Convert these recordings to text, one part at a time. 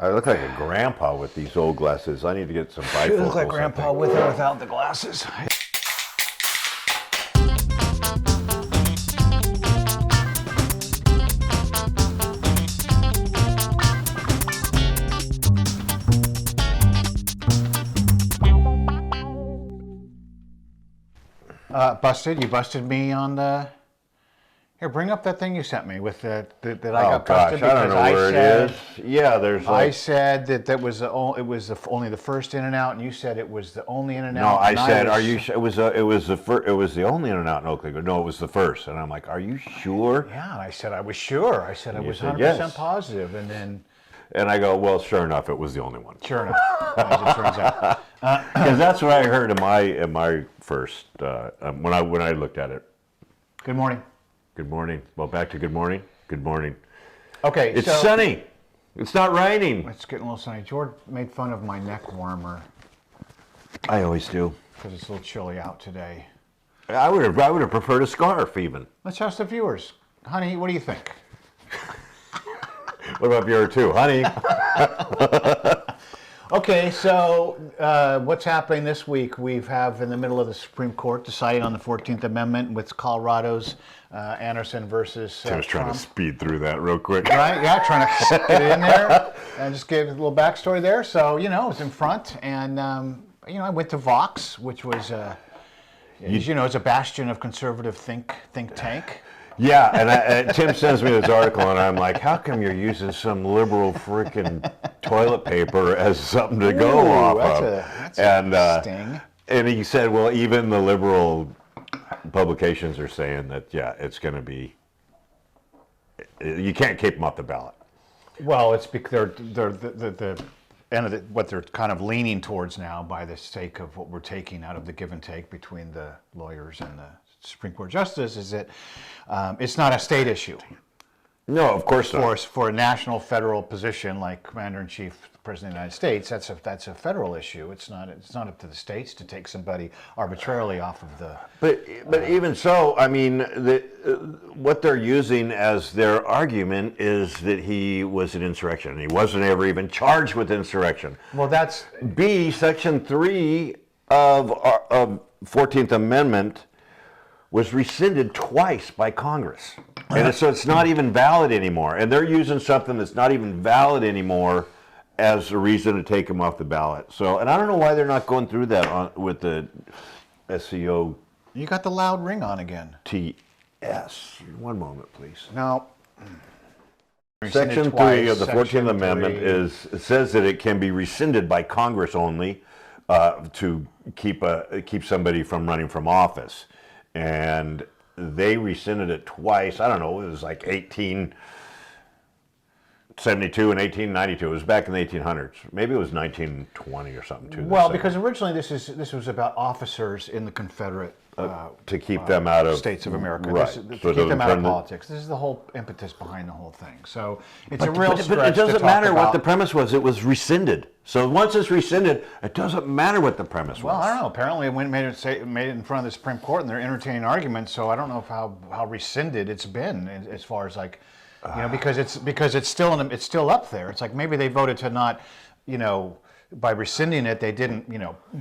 I look like a grandpa with these old glasses. I need to get some bifocals. You look like grandpa with or without the glasses. Busted. You busted me on the... Here, bring up that thing you sent me with that I got busted I don't know where it is. Yeah, there's like... I said that was only the first in and out, and you said it was the only in and out. No, I said, are you sure? It was the only in and out in Oakley. No, it was the first. And I'm like, are you sure? Yeah, and I said I was sure. I said I was 100% yes. positive, and then... And I go, well, sure enough, it was the only one. Sure enough, as it turns out. Because that's what I heard in my first, when I looked at it. Good morning. Good morning. Well, back to good morning. Good morning. Okay, it's sunny. It's not raining. It's getting a little sunny. George made fun of my neck warmer. I always do. Because it's a little chilly out today. I would have preferred a scarf even. Let's ask the viewers. Honey, what do you think? What about your two, honey? Okay, so what's happening this week? We have in the middle of the Supreme Court deciding on the 14th Amendment with Colorado's Anderson versus I was trying Trump. to speed through that real quick. Right, yeah, trying to get it in there and just give a little backstory there. So, it was in front, and, I went to Vox, which was, it's a bastion of conservative think tank. Yeah, and Tim sends me this article, and I'm like, how come you're using some liberal freaking toilet paper as something to go off of? That's a sting. And he said, well, even the liberal publications are saying that, yeah, it's going to be, you can't keep them off the ballot. Well, it's because they're the end of what they're kind of leaning towards now by the sake of what we're taking out of the give and take between the lawyers and the Supreme Court justice is that it's not a state issue. No, of course not. For a national federal position like Commander-in-Chief, the President of the United States, that's a federal issue. It's not up to the states to take somebody arbitrarily off of the. But even so, I mean, what they're using as their argument is that he was an insurrection, and he wasn't ever even charged with insurrection. Well, that's Section 3 of 14th Amendment was rescinded twice by Congress. And so it's not even valid anymore. And they're using something that's not even valid anymore as a reason to take them off the ballot. So, and I don't know why they're not going through that with the SCO. You got the loud ring on again. TS. One moment, please. No. Section 3 of the 14th Amendment says that it can be rescinded by Congress only to keep somebody from running from office. And they rescinded it twice. I don't know, it was like 1872 and 1892. It was back in the 1800s. Maybe it was 1920 or something too. Well, because originally this was about officers in the Confederate to keep them out of States of America, right? to keep them out of politics. This is the whole impetus behind the whole thing. So it's a real stretch. But it doesn't matter what the premise was. It was rescinded. So once it's rescinded, it doesn't matter what the premise was. Well, I don't know. Apparently, it made it in front of the Supreme Court, and they're entertaining arguments. So I don't know how rescinded it's been as far as like, because it's still up there. It's like maybe they voted to not, by rescinding it, they didn't,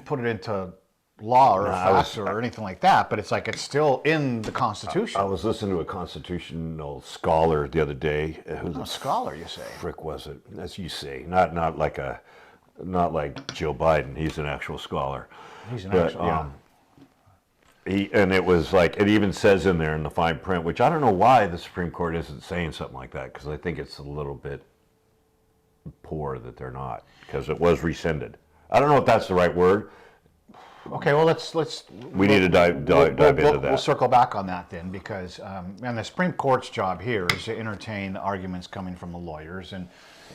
put it into law or FAFSA or anything like that, but it's like it's still in the Constitution. I was listening to a constitutional scholar the other day. Who's a scholar, you say? Frick was it? As you say, not like Joe Biden. He's an actual scholar. He's an actual. Yeah. And it was like it even says in there in the fine print, which I don't know why the Supreme Court isn't saying something like that, because I think it's a little bit poor that they're not, because it was rescinded. I don't know if that's the right word. Okay, well, let's. We need to dive into that. We'll circle back on that then, because and the Supreme Court's job here is to entertain the arguments coming from the lawyers, and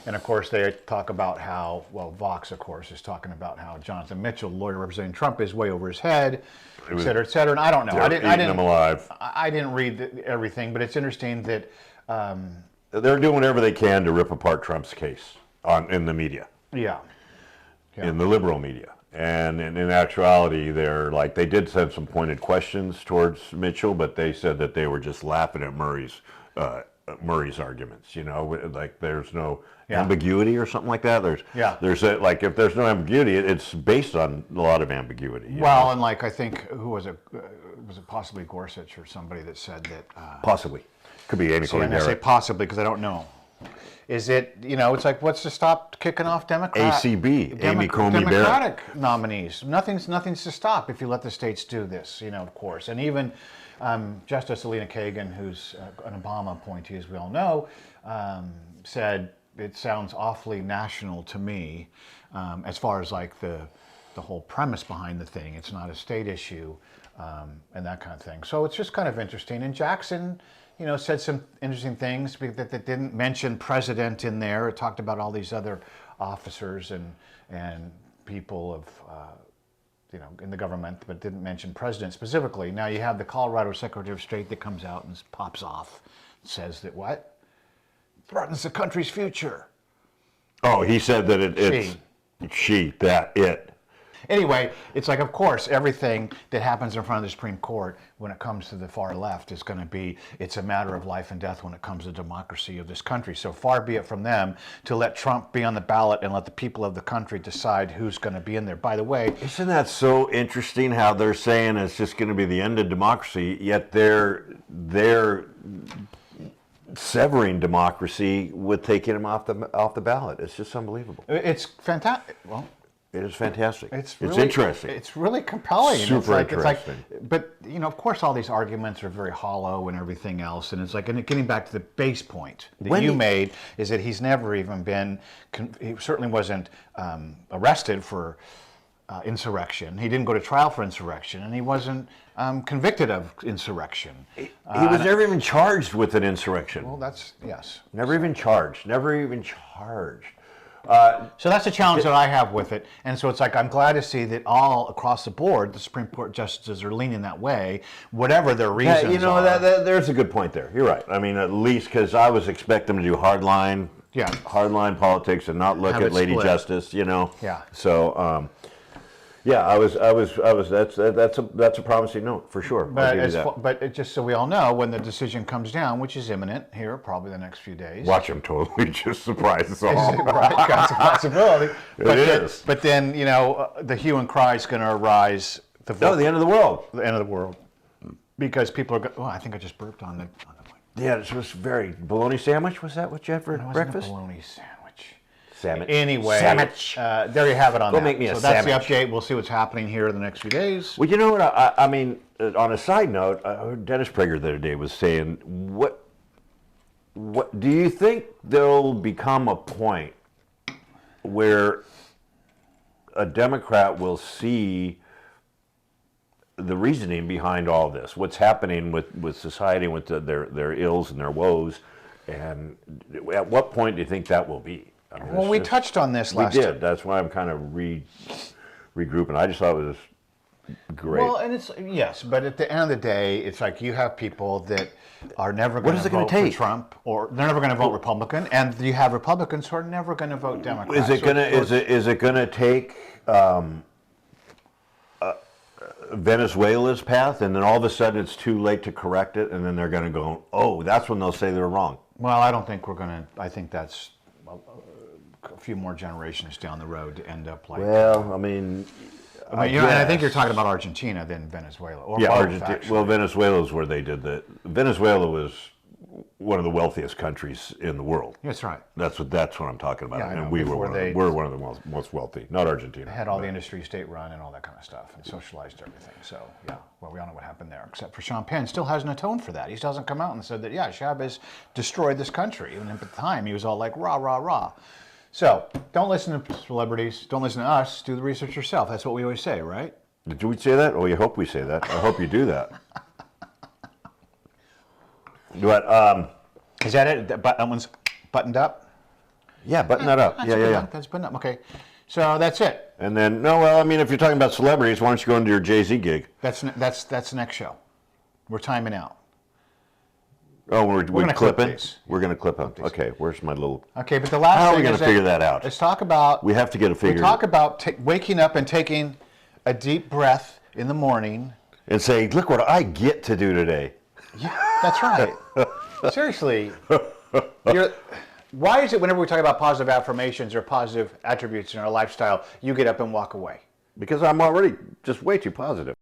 of course they talk about how Vox, of course, is talking about how Jonathan Mitchell, the lawyer representing Trump, is way over his head, et cetera, et cetera. And I don't know. I didn't him alive. I didn't read everything, but it's interesting that they're doing whatever they can to rip apart Trump's case in the media. Yeah. In the liberal media. And in actuality, they did send some pointed questions towards Mitchell, but they said that they were just laughing at Murray's Murray's arguments. Like there's no Yeah. ambiguity or something like that. Like if there's no ambiguity, it's based on a lot of ambiguity. you Well, know? and like I think who was it? Was it possibly Gorsuch or somebody that said that? Possibly could be any See, and I say possibly because I don't know. Is it, it's like, what's to stop kicking off ACB, Amy Coney Barrett. Democratic nominees? Nothing's to stop if you let the states do this, of course. And even Justice Alina Kagan, who's an Obama appointee, as we all know, said it sounds awfully national to me, as far as like the whole premise behind the thing. It's not a state issue, and that kind of thing. So it's just kind of interesting. And Jackson, said some interesting things that didn't mention president in there. It talked about all these other officers and people of, in the government, but didn't mention president specifically. Now you have the Colorado Secretary of State that comes out and pops off, says that what? Threatens the country's future. Oh, he said that it. Anyway, it's like, of course, everything that happens in front of the Supreme Court when it comes to the far left is going to be, it's a matter of life and death when it comes to democracy of this country. So far be it from them to let Trump be on the ballot and let the people of the country decide who's going to be in there. By the way, Isn't that so interesting how they're saying it's just going to be the end of democracy, yet they're severing democracy with taking him off the ballot. It's just unbelievable. it's fantastic. Well, It is fantastic. It's It's really interesting. It's really compelling. Super it's like, interesting. But of course, all these arguments are very hollow and everything else. And it's like, and getting back to the base point that you made is that he's never even been. He certainly wasn't arrested for insurrection. He didn't go to trial for insurrection, and he wasn't convicted of insurrection. He was never even charged with an insurrection. Well, that's yes. Never even charged. Never even charged. So that's the challenge that I have with it. And so it's like, I'm glad to see that all across the board, the Supreme Court justices are leaning that way, whatever their reasons are. There's a good point there. You're right. I mean, at least because I was expecting them to do hardline politics and not look Have at it Lady split. Justice, Yeah. So, I was. That's a promising note for sure. I'll give you that. But just so we all know, when the decision comes down, which is imminent here, probably the next few days. Watch him totally just surprise us all. Right, that's a possibility. Is. But then, the hue and cry is going to arise. The end of the world. The end of the world. Because people are I think I just burped on the Yeah, it was very bologna sandwich. Was that what you had for breakfast? It wasn't a bologna sandwich. Sandwich. Anyway, Sandwich. There you have it on Go that. make me a so that's sandwich. the update. We'll see what's happening here in the next few days. Well, you know what? I mean, on a side note, I heard Dennis Prager the other day was saying, what do you think there'll become a point where a Democrat will see the reasoning behind all this? What's happening with society, with their ills and their woes, and at what point do you think that will be? I mean, Well, we touched on this last We time. did. That's why I'm kind of regrouping. I just thought it was great. Well, and it's yes, but at the end of the day, it's like you have people that are never going is to it gonna vote for take? Trump, or they're never going to vote Republican, and you have Republicans who are never going to vote Democrat. Is it gonna take Venezuela's path, and then all of a sudden it's too late to correct it, and then they're gonna go, oh, that's when they'll say they're wrong. Well, I don't think we're going to. I think that's a few more generations down the road to end up like. Well, I mean, and I think you're talking about Argentina than Venezuela. Or yeah, both, Argentina. actually. Well, Venezuela's where they did that. Venezuela was one of the wealthiest countries in the world. That's right. That's what I'm talking about. Yeah, I know. And we Before we're one of the most wealthy, not Argentina. Had all the industry state run and all that kind of stuff, and socialized everything. So yeah, well, we all know what happened there. Except for Sean Penn, still hasn't atoned for that. He hasn't come out and said that Chavez destroyed this country. And at the time, he was all like rah rah rah. So don't listen to celebrities. Don't listen to us. Do the research yourself. That's what we always say, right? Did we say that? Oh, you hope we say that. I hope you do that. But Is that it? That one's buttoned up? yeah, button that up. That's Yeah. good. That's buttoned up. Okay. So that's it. And then if you're talking about celebrities, why don't you go into your Jay-Z gig? That's the next show. We're timing out. Oh, we're gonna clip clipping. these. We're gonna clip them. Okay, where's my little? Okay, but the last How are thing we gonna is figure that out? Let's talk about. We have to get a figure. We talk about waking up and taking a deep breath in the morning. And say, look what I get to do today. Yeah, that's right. Seriously, why is it whenever we talk about positive affirmations or positive attributes in our lifestyle, you get up and walk away? Because I'm already just way too positive.